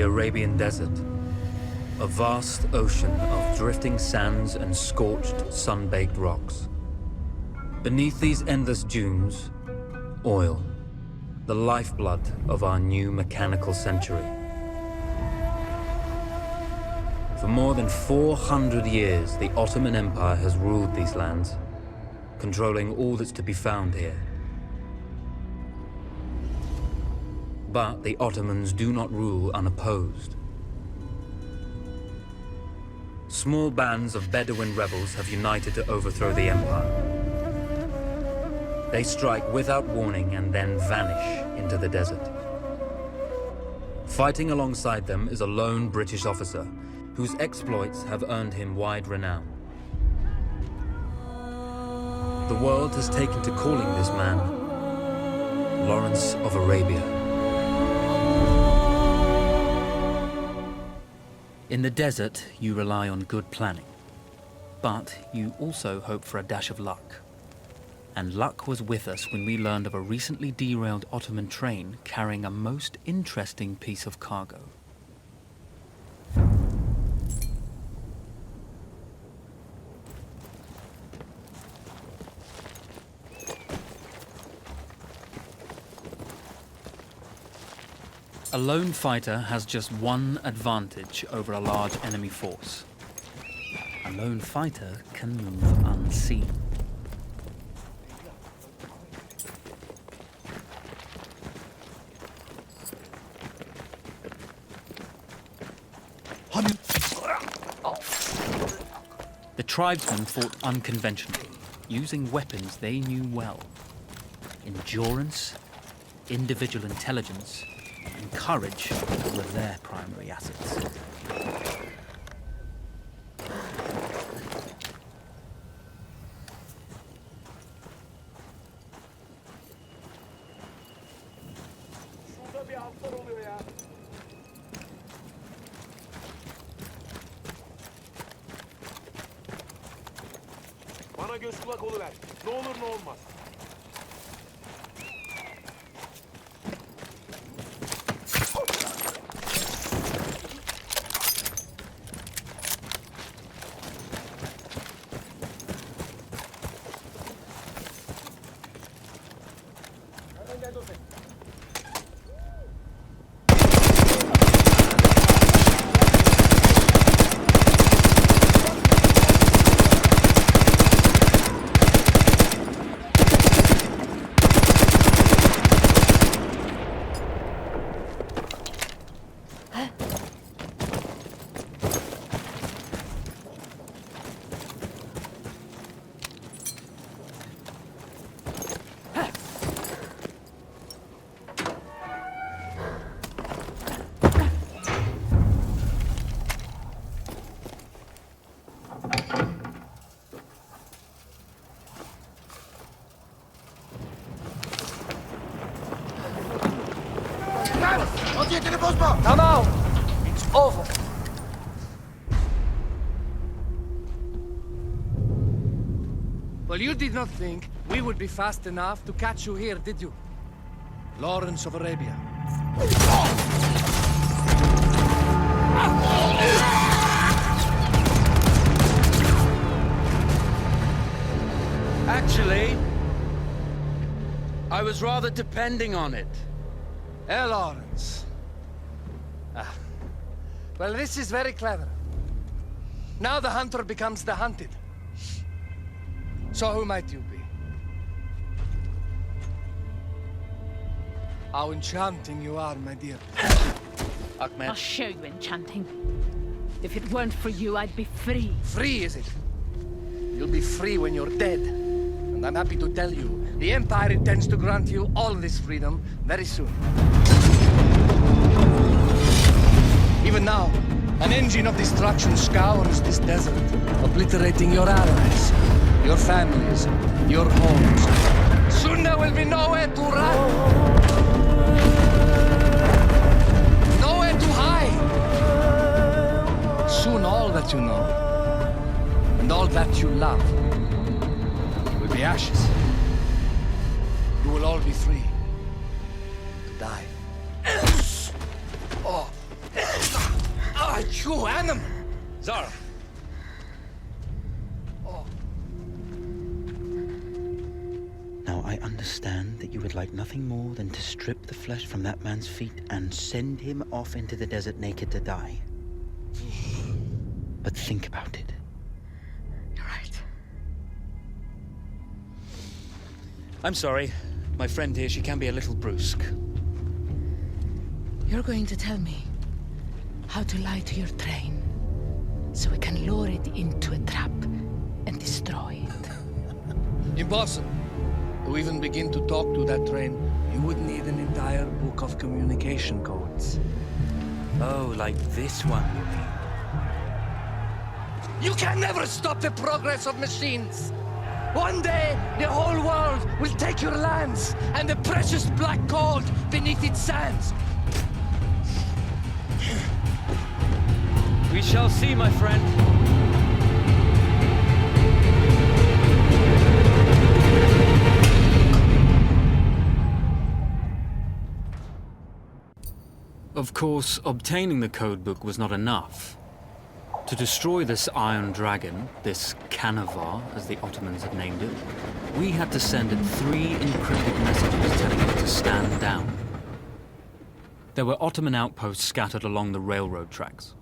the Arabian Desert, a vast ocean of drifting sands and scorched, sun-baked rocks. Beneath these endless dunes, oil, the lifeblood of our new mechanical century. For more than 400 years, the Ottoman Empire has ruled these lands, controlling all that's to be found here. But the Ottomans do not rule unopposed. Small bands of Bedouin rebels have united to overthrow the empire. They strike without warning and then vanish into the desert. Fighting alongside them is a lone British officer whose exploits have earned him wide renown. The world has taken to calling this man Lawrence of Arabia. In the desert, you rely on good planning, but you also hope for a dash of luck. And luck was with us when we learned of a recently derailed Ottoman train carrying a most interesting piece of cargo. A lone fighter has just one advantage over a large enemy force. A lone fighter can move unseen. The tribesmen fought unconventionally, using weapons they knew well. Endurance, individual intelligence, and courage were their primary assets. Bana göz kulak oluver. Ne olur ne olmaz. Come out! It's over. Well, you did not think we would be fast enough to catch you here, did you? Lawrence of Arabia. Actually, I was rather depending on it. Lawrence. Well, this is very clever. Now the hunter becomes the hunted. So who might you be? How enchanting you are, my dear. Ahmed. I'll show you enchanting. If it weren't for you, I'd be free. Free, is it? You'll be free when you're dead. And I'm happy to tell you, the Empire intends to grant you all this freedom very soon. Even now, an engine of destruction scours this desert, obliterating your allies, your families, your homes. Soon there will be nowhere to run. Nowhere to hide. Soon all that you know, and all that you love, will be ashes. You will all be free to die. Oh. Why, you animal! Zara! Now I understand that you would like nothing more than to strip the flesh from that man's feet and send him off into the desert naked to die. But think about it. You're right. I'm sorry. My friend here, she can be a little brusque. You're going to tell me how to lie to your train, so we can lure it into a trap and destroy it. Impossible. To even begin to talk to that train, you would need an entire book of communication codes. Oh, like this one, you mean? You can never stop the progress of machines! One day, the whole world will take your lands and the precious black gold beneath its sands. We shall see, my friend. Of course, obtaining the codebook was not enough. To destroy this Iron Dragon, this Canavar, as the Ottomans had named it, we had to send it 3 encrypted messages telling it to stand down. There were Ottoman outposts scattered along the railroad tracks.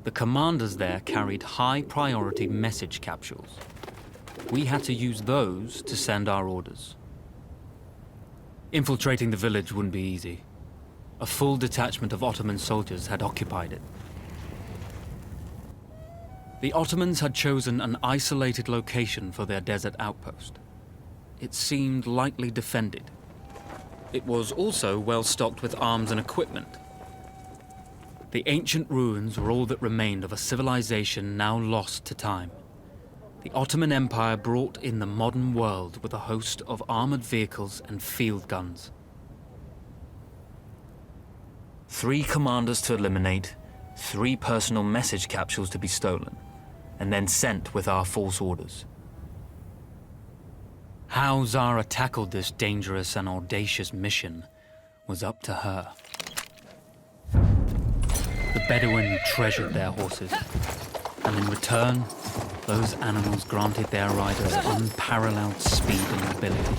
The commanders there carried high-priority message capsules. We had to use those to send our orders. Infiltrating the village wouldn't be easy. A full detachment of Ottoman soldiers had occupied it. The Ottomans had chosen an isolated location for their desert outpost. It seemed lightly defended. It was also well stocked with arms and equipment. The ancient ruins were all that remained of a civilization now lost to time. The Ottoman Empire brought in the modern world with a host of armored vehicles and field guns. 3 commanders to eliminate, 3 personal message capsules to be stolen, and then sent with our false orders. How Zara tackled this dangerous and audacious mission was up to her. The Bedouin treasured their horses, and in return, those animals granted their riders unparalleled speed and mobility.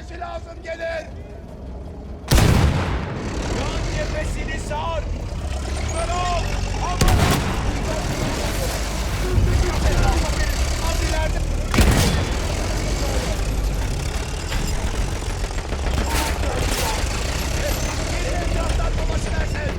Ölmesi lazım gelir. Yan cephesini sar. Bravo. Aman. Az ileride. Geri etraftan dolaşı versin.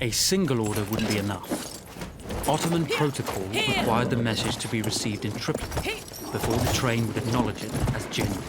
A single order wouldn't be enough. Ottoman protocol required the message to be received in triplicate before the train would acknowledge it as genuine.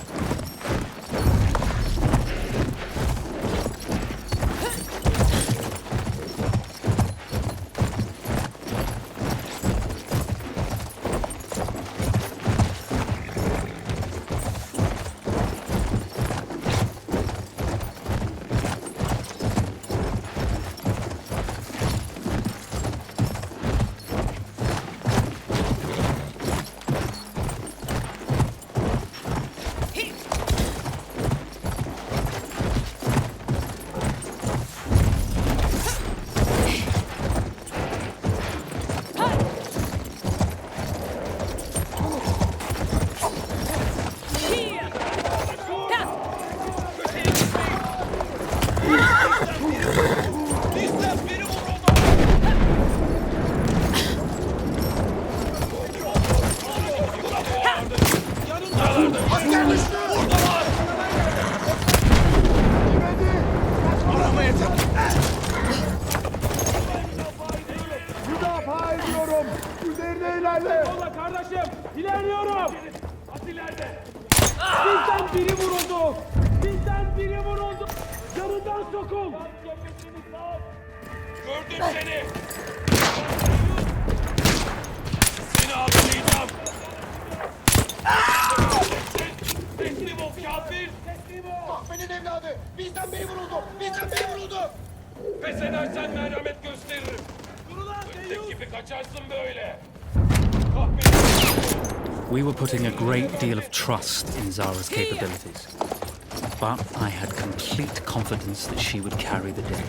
Yolla kardeşim. İlerliyorum. Az ileride. Bizden biri vuruldu. Bizden biri vuruldu. Yanından sokul. Gördüm seni. Seni avlayacağım. Teslim ol kafir. Teslim ol. Kahvenin evladı. Bizden biri vuruldu. Bizden biri vuruldu. Pes edersen merhamet gösteririm. Öteki gibi kaçarsın böyle. We were putting a great deal of trust in Zara's capabilities, but I had complete confidence that she would carry the day.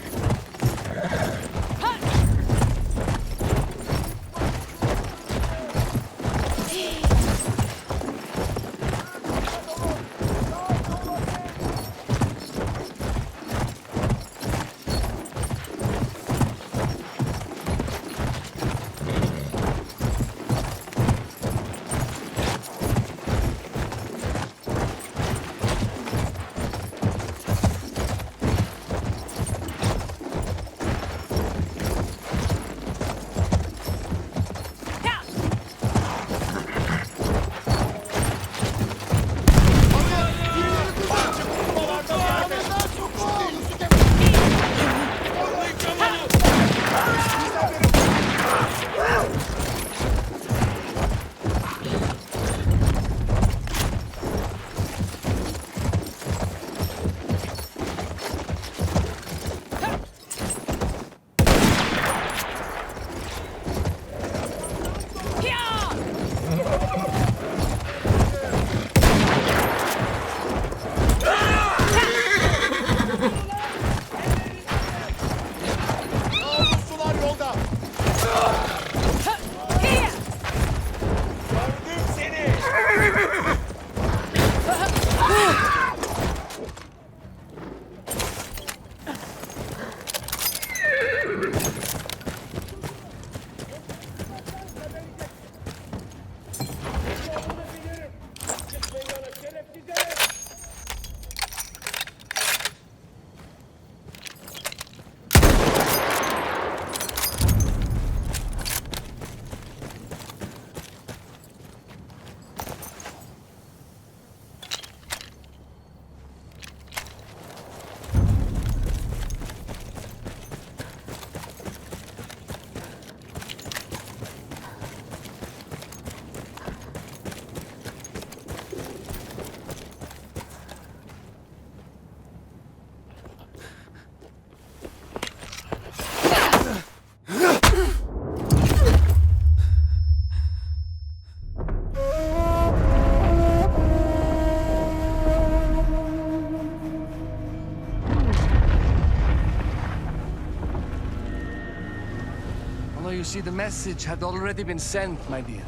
No, you see, the message had already been sent, my dear.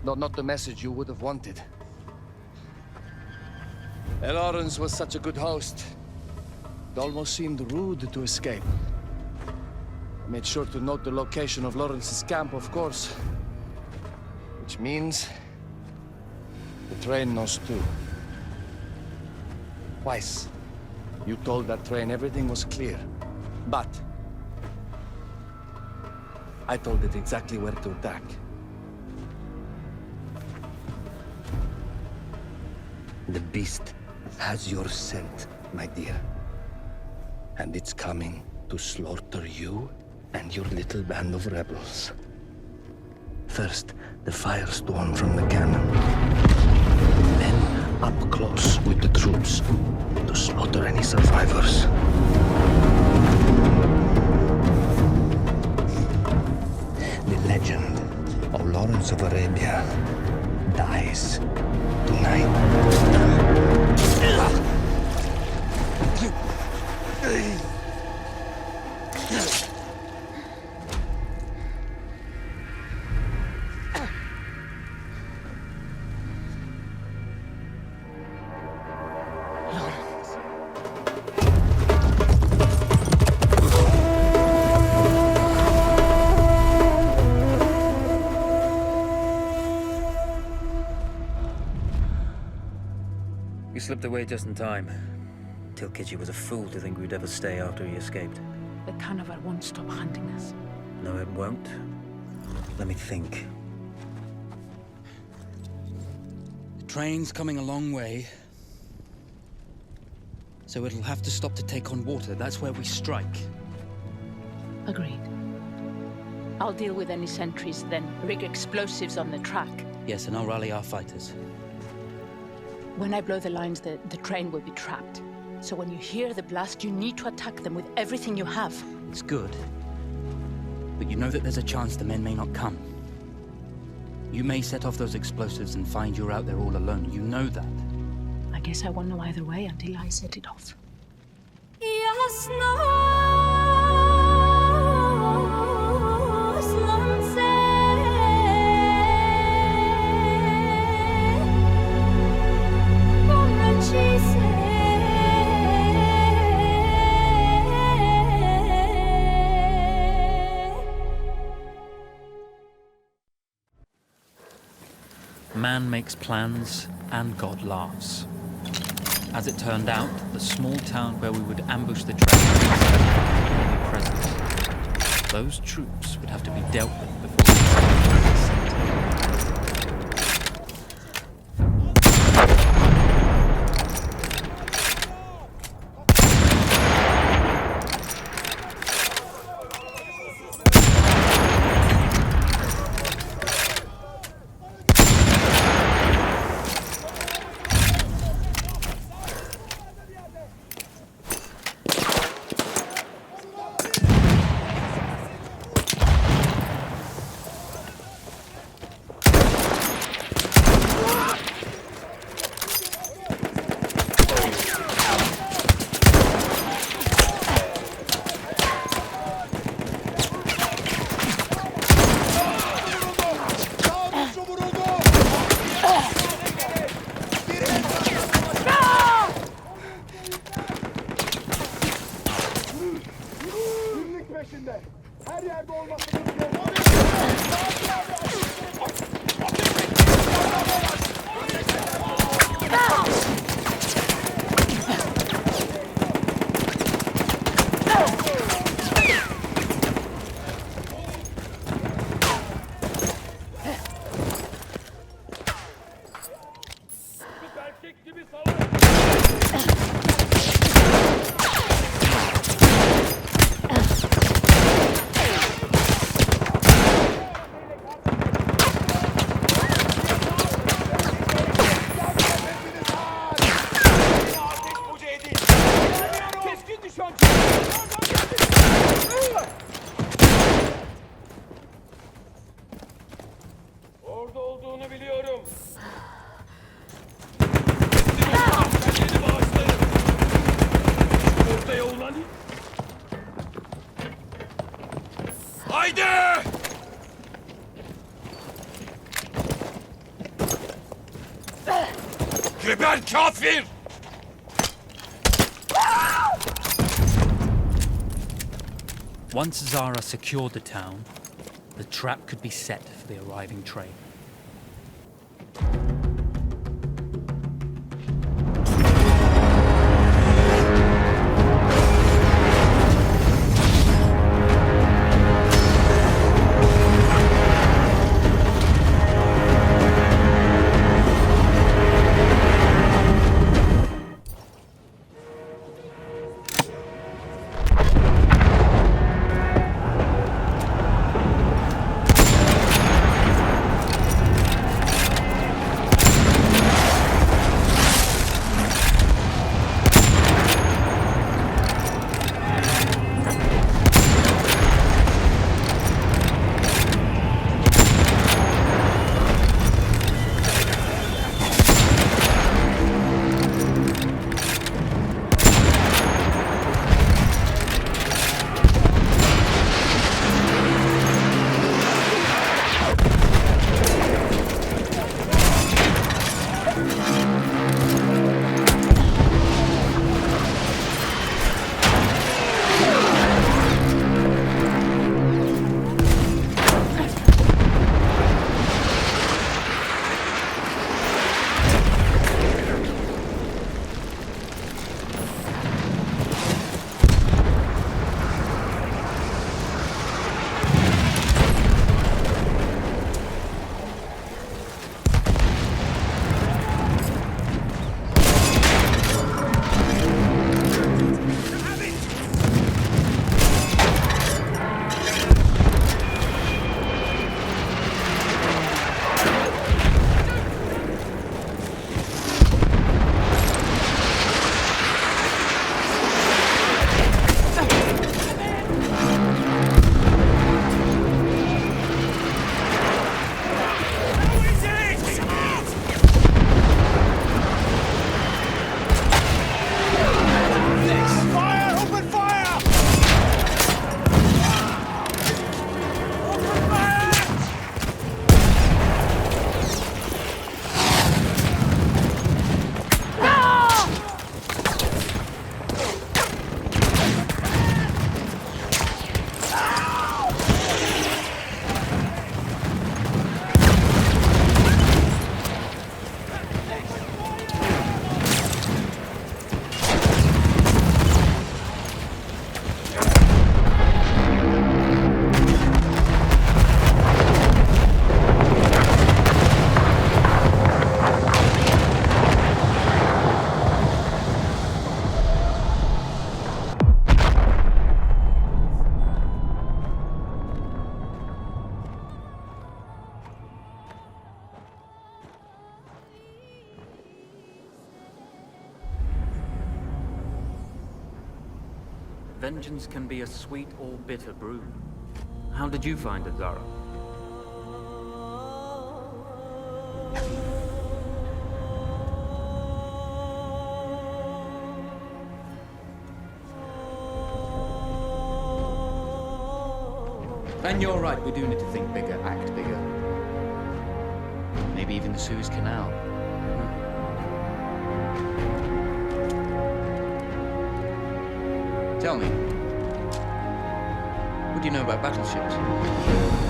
No, not the message you would have wanted. Lawrence was such a good host. It almost seemed rude to escape. I made sure to note the location of Lawrence's camp, of course. Which means... the train knows too. Twice, you told that train everything was clear. But... I told it exactly where to attack. The beast has your scent, my dear. And it's coming to slaughter you and your little band of rebels. First, the firestorm from the cannon. Then, up close with the troops to slaughter any survivors. The legend of Lawrence of Arabia dies tonight. We slipped away just in time. Tilkitchi was a fool to think we'd ever stay after he escaped. The Canavar won't stop hunting us. No, it won't. Let me think. The train's coming a long way. So it'll have to stop to take on water. That's where we strike. Agreed. I'll deal with any sentries, then rig explosives on the track. Yes, and I'll rally our fighters. When I blow the lines, the train will be trapped. So when you hear the blast, you need to attack them with everything you have. It's good. But you know that there's a chance the men may not come. You may set off those explosives and find you're out there all alone. You know that. I guess I won't know either way until I set it off. Man makes plans, and God laughs. As it turned out, the small town where we would ambush the train was present. Those troops would have to be dealt with before the train could be sent. Orada olduğunu biliyorum. Ortaya ulan. Haydi! Geber kafir! Once Zara secured the town, the trap could be set for the arriving train. Vengeance can be a sweet or bitter brew. How did you find it, Zara? And you're right, we do need to think bigger, act bigger. Maybe even the Suez Canal. Tell me, what do you know about battleships?